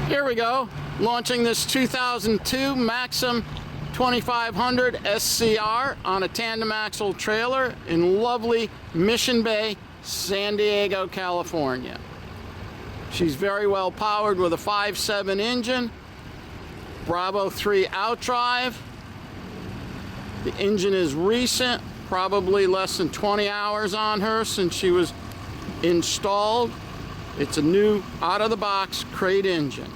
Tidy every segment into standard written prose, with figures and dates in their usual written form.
Here we go, launching this 2002 Maxum 2500SCR on a tandem axle trailer in lovely Mission Bay, San Diego, California. She's very well powered with a 5.7 engine, Bravo 3 outdrive. The engine is recent, probably less than 20 hours on her since she was installed. It's a new out-of-the-box crate engine.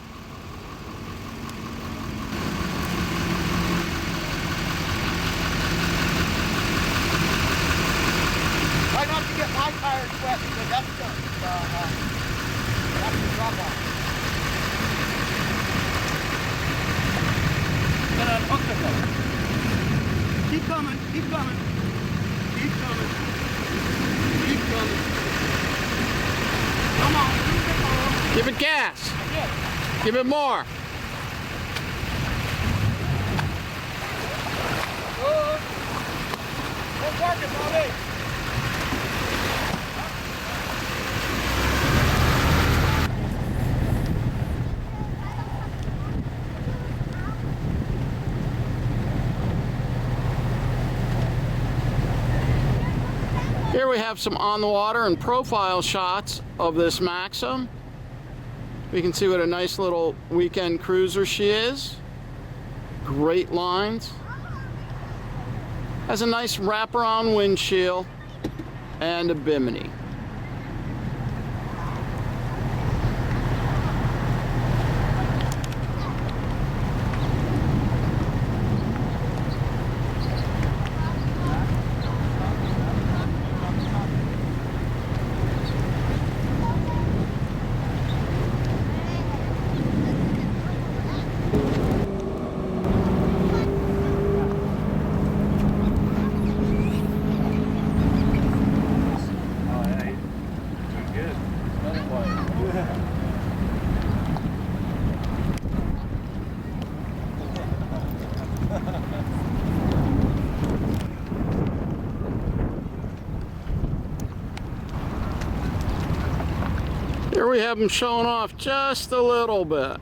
Try not to get my tires wet because that's the drop off. Get unhook the boat. Keep coming, keep coming, keep coming, keep coming. Come on, a little bit more. Give it gas. Give it more. Don't park it, Bobby. Here we have some on the water and profile shots of this Maxum. We can see what a nice little weekend cruiser she is. Great lines. Has a nice wraparound windshield and a bimini. Here we have them showing off just a little bit.